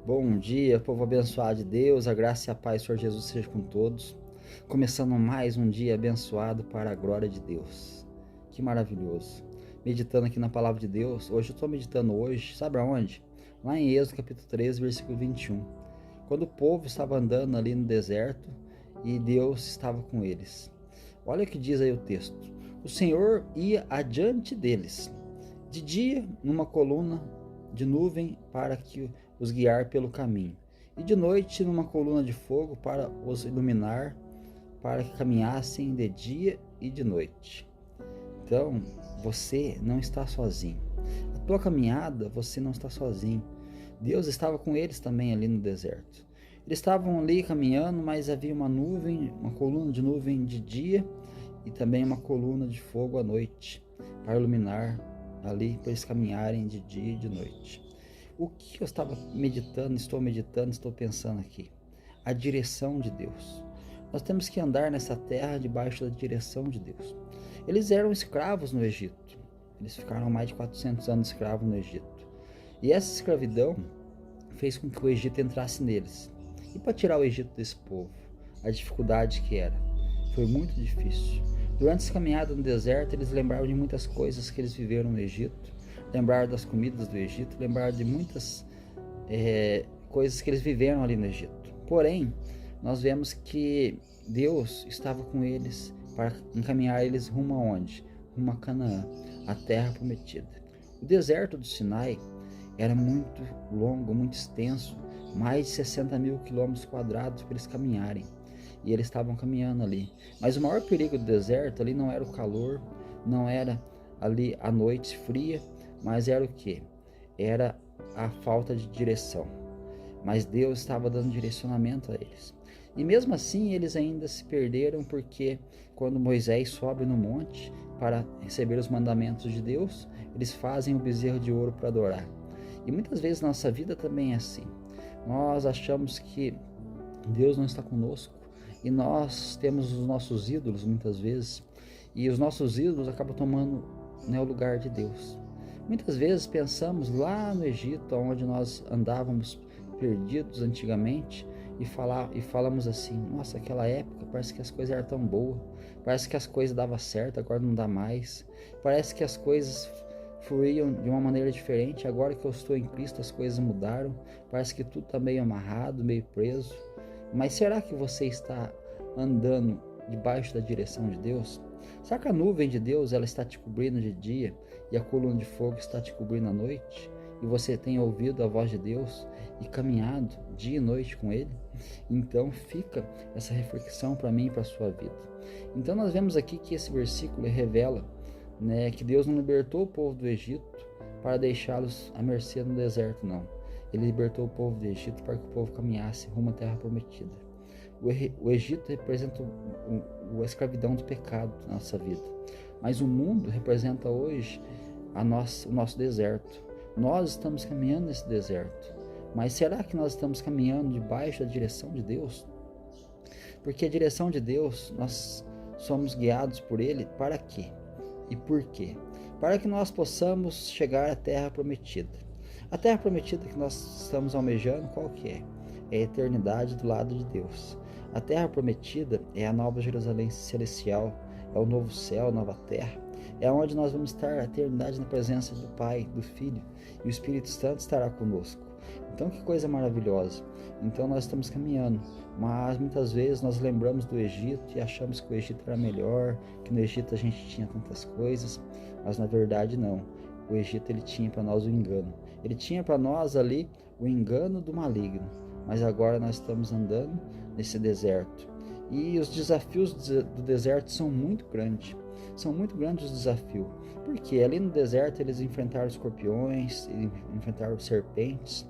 Bom dia, povo abençoado de Deus, a graça e a paz do Senhor Jesus seja com todos. Começando mais um dia abençoado para a glória de Deus. Que maravilhoso. Meditando aqui na palavra de Deus, hoje eu estou meditando sabe aonde? Lá em Êxodo capítulo 13, versículo 21. Quando o povo estava andando ali no deserto e Deus estava com eles. Olha o que diz aí o texto. O Senhor ia adiante deles, de dia numa coluna de nuvem para que os guiar pelo caminho, e de noite numa coluna de fogo para os iluminar, para que caminhassem de dia e de noite. Então, você não está sozinho. A tua caminhada, você não está sozinho. Deus estava com eles também ali no deserto. Eles estavam ali caminhando, mas havia uma nuvem, uma coluna de nuvem de dia e também uma coluna de fogo à noite, para iluminar ali, para eles caminharem de dia e de noite. O que eu estava meditando, estou pensando aqui? A direção de Deus. Nós temos que andar nessa terra debaixo da direção de Deus. Eles eram escravos no Egito. Eles ficaram mais de 400 anos escravos no Egito. E essa escravidão fez com que o Egito entrasse neles. E para tirar o Egito desse povo, a dificuldade que era, foi muito difícil. Durante essa caminhada no deserto, eles lembraram de muitas coisas que eles viveram no Egito, lembraram das comidas do Egito, lembraram de muitas coisas que eles viveram ali no Egito. Porém, nós vemos que Deus estava com eles para encaminhar eles rumo aonde? Rumo a Canaã, a terra prometida. O deserto do Sinai era muito longo, muito extenso, mais de 60 mil quilômetros quadrados para eles caminharem. E eles estavam caminhando ali. Mas o maior perigo do deserto ali não era o calor, não era ali a noite fria, mas era o que? Era a falta de direção. Mas Deus estava dando direcionamento a eles. E mesmo assim eles ainda se perderam, porque quando Moisés sobe no monte para receber os mandamentos de Deus, eles fazem o bezerro de ouro para adorar. E muitas vezes na nossa vida também é assim. Nós achamos que Deus não está conosco e nós temos os nossos ídolos muitas vezes, e os nossos ídolos acabam tomando, né, o lugar de Deus. Muitas vezes pensamos lá no Egito, onde nós andávamos perdidos antigamente, e falamos assim: nossa, aquela época parece que as coisas eram tão boas, parece que as coisas davam certo, agora não dá mais, parece que as coisas fluíam de uma maneira diferente, agora que eu estou em Cristo as coisas mudaram, parece que tudo está meio amarrado, meio preso. Mas será que você está andando debaixo da direção de Deus? Será que a nuvem de Deus ela está te cobrindo de dia e a coluna de fogo está te cobrindo à noite? E você tem ouvido a voz de Deus e caminhado dia e noite com Ele? Então fica essa reflexão para mim e para a sua vida. Então nós vemos aqui que esse versículo revela, né, que Deus não libertou o povo do Egito para deixá-los à mercê no deserto, não. Ele libertou o povo do Egito para que o povo caminhasse rumo à terra prometida. O Egito representa a escravidão do pecado na nossa vida, mas o mundo representa hoje o nosso deserto. Nós estamos caminhando nesse deserto, mas será que nós estamos caminhando debaixo da direção de Deus? Porque a direção de Deus, nós somos guiados por Ele para quê? E por quê? Para que nós possamos chegar à terra prometida. A terra prometida que nós estamos almejando, qual que é? É a eternidade do lado de Deus. A terra prometida é a nova Jerusalém celestial, é o novo céu, a nova terra. É onde nós vamos estar a eternidade na presença do Pai, do Filho, e o Espírito Santo estará conosco. Então que coisa maravilhosa. Então nós estamos caminhando, mas muitas vezes nós lembramos do Egito e achamos que o Egito era melhor, que no Egito a gente tinha tantas coisas, mas na verdade não. O Egito ele tinha para nós o engano. Ele tinha para nós ali o engano do maligno, mas agora nós estamos andando nesse deserto. E os desafios do deserto são muito grandes. São muito grandes os desafios. Porque ali no deserto eles enfrentaram escorpiões, enfrentaram serpentes.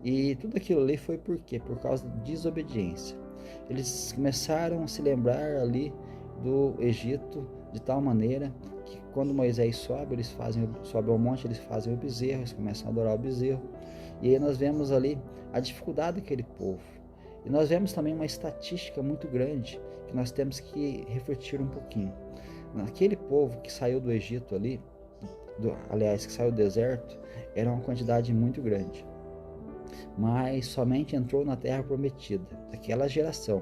E tudo aquilo ali foi por quê? Por causa da desobediência. Eles começaram a se lembrar ali do Egito de tal maneira que quando Moisés sobe ao monte, eles fazem o bezerro, eles começam a adorar o bezerro. E aí nós vemos ali a dificuldade daquele povo. E nós vemos também uma estatística muito grande que nós temos que refletir um pouquinho. Aquele povo que saiu do Egito ali, que saiu do deserto, era uma quantidade muito grande. mas somente entrou na terra prometida, daquela geração,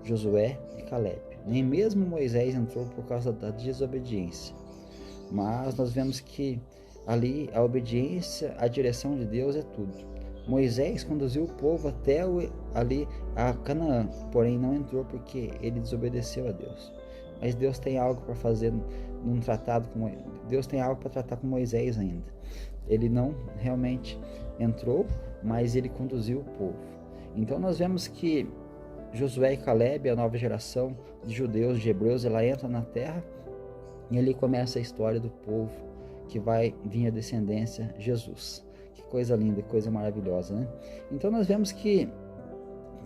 Josué e Caleb. Nem mesmo Moisés entrou por causa da desobediência. Mas nós vemos que ali a obediência à direção de Deus é tudo. Moisés conduziu o povo até ali a Canaã, porém não entrou porque ele desobedeceu a Deus. Mas Deus tem algo para fazer num tratado com Deus tem algo para tratar com Moisés ainda. Ele não realmente entrou, mas ele conduziu o povo. Então nós vemos que Josué e Caleb, a nova geração de judeus, de hebreus, ela entra na terra e ali começa a história do povo que vai vir a descendência, Jesus. Que coisa linda, que coisa maravilhosa, né? Então nós vemos que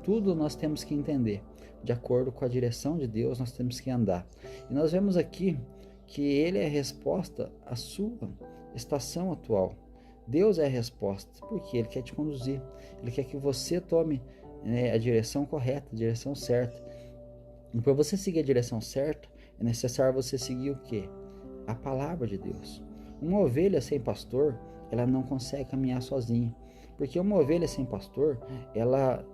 tudo nós temos que entender. De acordo com a direção de Deus, nós temos que andar. E nós vemos aqui que Ele é a resposta à sua estação atual. Deus é a resposta, porque Ele quer te conduzir. Ele quer que você tome a direção correta, a direção certa. E para você seguir a direção certa, é necessário você seguir o quê? A palavra de Deus. Uma ovelha sem pastor, ela não consegue caminhar sozinha. Porque uma ovelha sem pastor, ela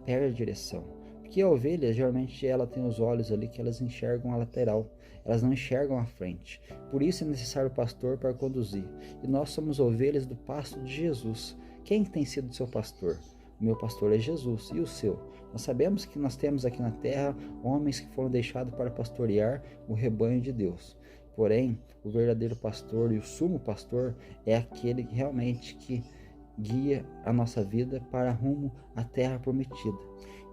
perde a direção. Porque a ovelha, geralmente, ela tem os olhos ali que elas enxergam a lateral. Elas não enxergam a frente. Por isso é necessário o pastor para conduzir. E nós somos ovelhas do pasto de Jesus. Quem tem sido seu pastor? O meu pastor é Jesus. E o seu? Nós sabemos que nós temos aqui na terra homens que foram deixados para pastorear o rebanho de Deus. Porém, o verdadeiro pastor e o sumo pastor é aquele que realmente que guia a nossa vida para rumo à terra prometida.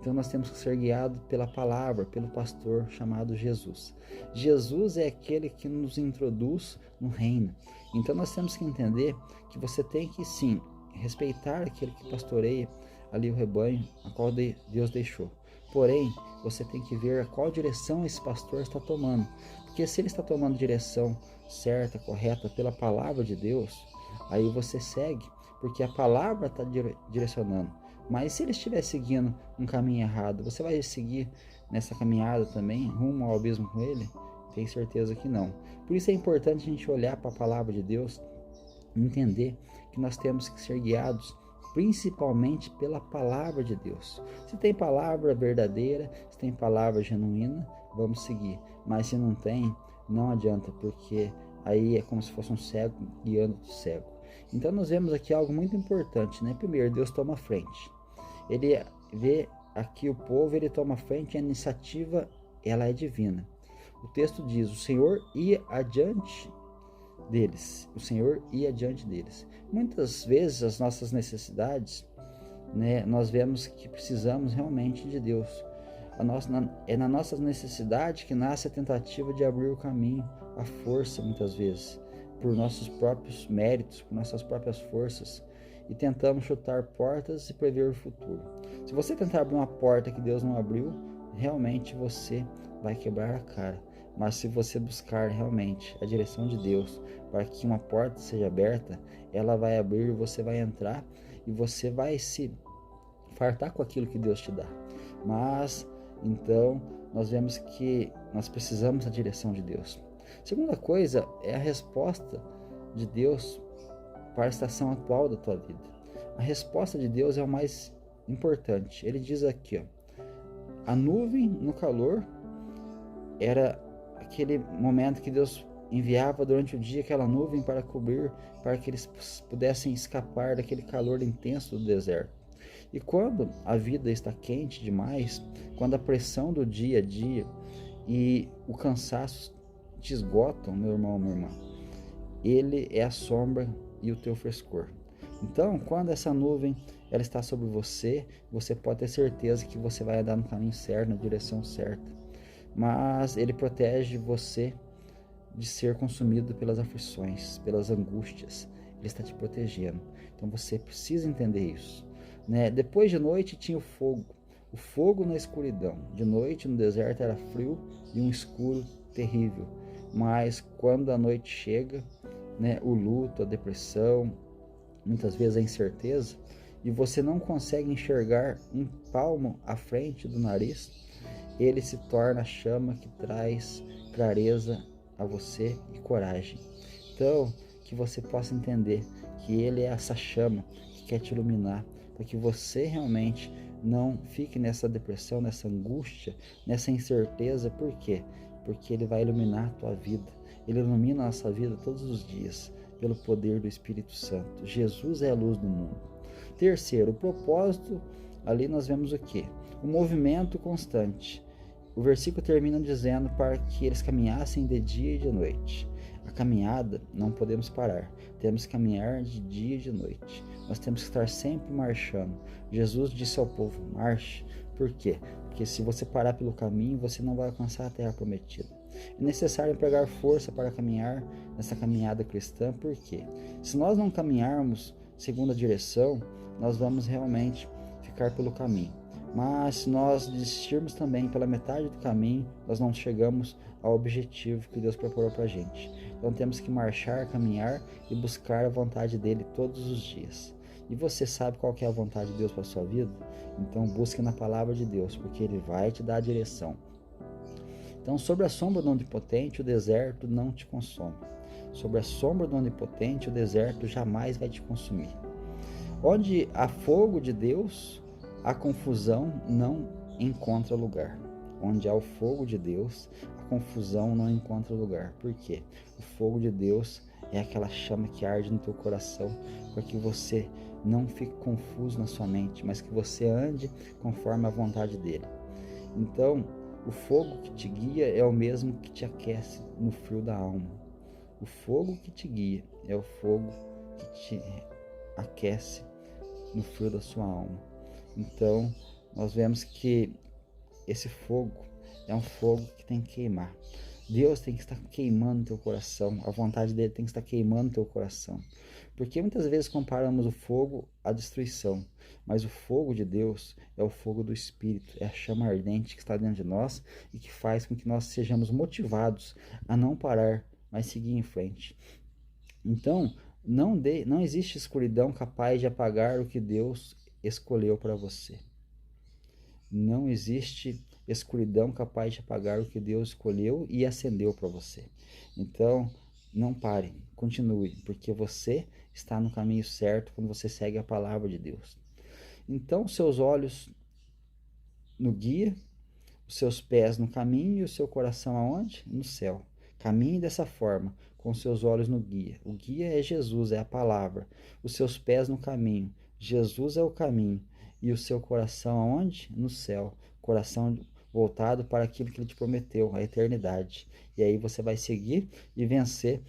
Então nós temos que ser guiados pela palavra, pelo pastor chamado Jesus. Jesus é aquele que nos introduz no reino. Então nós temos que entender que você tem que sim respeitar aquele que pastoreia ali o rebanho, a qual Deus deixou. Porém, você tem que ver a qual direção esse pastor está tomando. Porque se ele está tomando direção certa, correta, pela palavra de Deus, aí você segue, porque a palavra está direcionando. Mas se ele estiver seguindo um caminho errado, você vai seguir nessa caminhada também, rumo ao abismo com ele? Tenho certeza que não. Por isso é importante a gente olhar para a palavra de Deus e entender que nós temos que ser guiados principalmente pela palavra de Deus. Se tem palavra verdadeira, se tem palavra genuína, vamos seguir. Mas se não tem, não adianta, porque aí é como se fosse um cego guiando o cego. Então nós vemos aqui algo muito importante, né? Primeiro, Deus toma frente. Ele vê aqui o povo, ele toma frente, e a iniciativa, ela é divina. O texto diz, o Senhor ia adiante deles. O Senhor ia adiante deles. Muitas vezes as nossas necessidades, né, nós vemos que precisamos realmente de Deus. É na nossa necessidade que nasce a tentativa de abrir o caminho, a força muitas vezes, por nossos próprios méritos, por nossas próprias forças, e tentamos chutar portas e prever o futuro. Se você tentar abrir uma porta que Deus não abriu, realmente você vai quebrar a cara. Mas se você buscar realmente a direção de Deus para que uma porta seja aberta, ela vai abrir, você vai entrar e você vai se fartar com aquilo que Deus te dá. Mas, então, nós vemos que nós precisamos da direção de Deus. Segunda coisa é a resposta de Deus para a estação atual da tua vida. A resposta de Deus é o mais importante. Ele diz aqui, ó, a nuvem no calor era aquele momento que Deus enviava durante o dia aquela nuvem para cobrir, para que eles pudessem escapar daquele calor intenso do deserto. E quando a vida está quente demais, quando a pressão do dia a dia e o cansaço te esgotam, meu irmão, minha irmã, ele é a sombra e o teu frescor. Então, quando essa nuvem ela está sobre você, você pode ter certeza que você vai andar no caminho certo, na direção certa. Mas ele protege você de ser consumido pelas aflições, pelas angústias. Ele está te protegendo. Então você precisa entender isso, né? Depois de noite tinha o fogo na escuridão. De noite no deserto era frio e um escuro terrível. Mas quando a noite chega, né, o luto, a depressão, muitas vezes a incerteza, e você não consegue enxergar um palmo à frente do nariz, ele se torna a chama que traz clareza a você e coragem. Então, que você possa entender que ele é essa chama que quer te iluminar para que você realmente não fique nessa depressão, nessa angústia, nessa incerteza. Por quê? Porque Ele vai iluminar a tua vida. Ele ilumina a nossa vida todos os dias, pelo poder do Espírito Santo. Jesus é a luz do mundo. Terceiro, o propósito, ali nós vemos o quê? O movimento constante. O versículo termina dizendo para que eles caminhassem de dia e de noite. A caminhada não podemos parar, temos que caminhar de dia e de noite. Nós temos que estar sempre marchando. Jesus disse ao povo: marche. Por quê? Porque se você parar pelo caminho, você não vai alcançar a terra prometida. É necessário empregar força para caminhar nessa caminhada cristã. Por quê? Se nós não caminharmos segundo a direção, nós vamos realmente ficar pelo caminho. Mas se nós desistirmos também pela metade do caminho, nós não chegamos ao objetivo que Deus preparou para a gente. Então temos que marchar, caminhar e buscar a vontade dele todos os dias. E você sabe qual que é a vontade de Deus para a sua vida? Então busque na palavra de Deus, porque Ele vai te dar a direção. Então, sobre a sombra do Onipotente, o deserto não te consome. Sobre a sombra do Onipotente, o deserto jamais vai te consumir. Onde há fogo de Deus, a confusão não encontra lugar. Onde há o fogo de Deus, a confusão não encontra lugar. Por quê? O fogo de Deus é aquela chama que arde no teu coração, para que você não fique confuso na sua mente, mas que você ande conforme a vontade dele. Então, o fogo que te guia é o mesmo que te aquece no frio da alma. O fogo que te guia é o fogo que te aquece no frio da sua alma. Então, nós vemos que esse fogo é um fogo que tem que queimar. Deus tem que estar queimando teu coração, a vontade dele tem que estar queimando teu coração. Porque muitas vezes comparamos o fogo à destruição, mas o fogo de Deus é o fogo do Espírito, é a chama ardente que está dentro de nós e que faz com que nós sejamos motivados a não parar, mas seguir em frente. Então, não existe escuridão capaz de apagar o que Deus escolheu para você. Não existe escuridão capaz de apagar o que Deus escolheu e acendeu para você. Então, não pare, continue, porque você está no caminho certo quando você segue a palavra de Deus. Então, seus olhos no guia, os seus pés no caminho e o seu coração aonde? No céu. Caminhe dessa forma, com seus olhos no guia. O guia é Jesus, é a palavra. Os seus pés no caminho. Jesus é o caminho. E o seu coração aonde? No céu. Coração voltado para aquilo que ele te prometeu, a eternidade. E aí você vai seguir e vencer,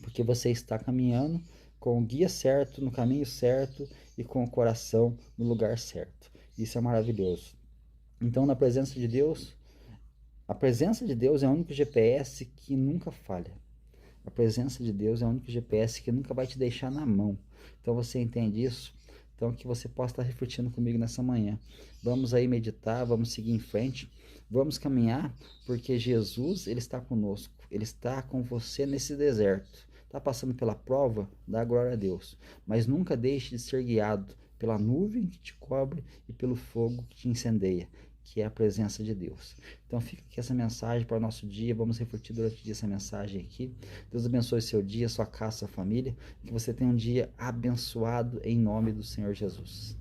porque você está caminhando com o guia certo, no caminho certo e com o coração no lugar certo. Isso é maravilhoso. Então, na presença de Deus, a presença de Deus é o único GPS que nunca falha. A presença de Deus é o único GPS que nunca vai te deixar na mão. Então, você entende isso? Então, que você possa estar refletindo comigo nessa manhã. Vamos aí meditar, vamos seguir em frente, vamos caminhar, porque Jesus, ele está conosco. Ele está com você nesse deserto. Está passando pela prova? Dá glória a Deus. Mas nunca deixe de ser guiado pela nuvem que te cobre e pelo fogo que te incendeia, que é a presença de Deus. Então fica aqui essa mensagem para o nosso dia, vamos refletir durante o dia essa mensagem aqui. Deus abençoe seu dia, sua casa, sua família, que você tenha um dia abençoado em nome do Senhor Jesus.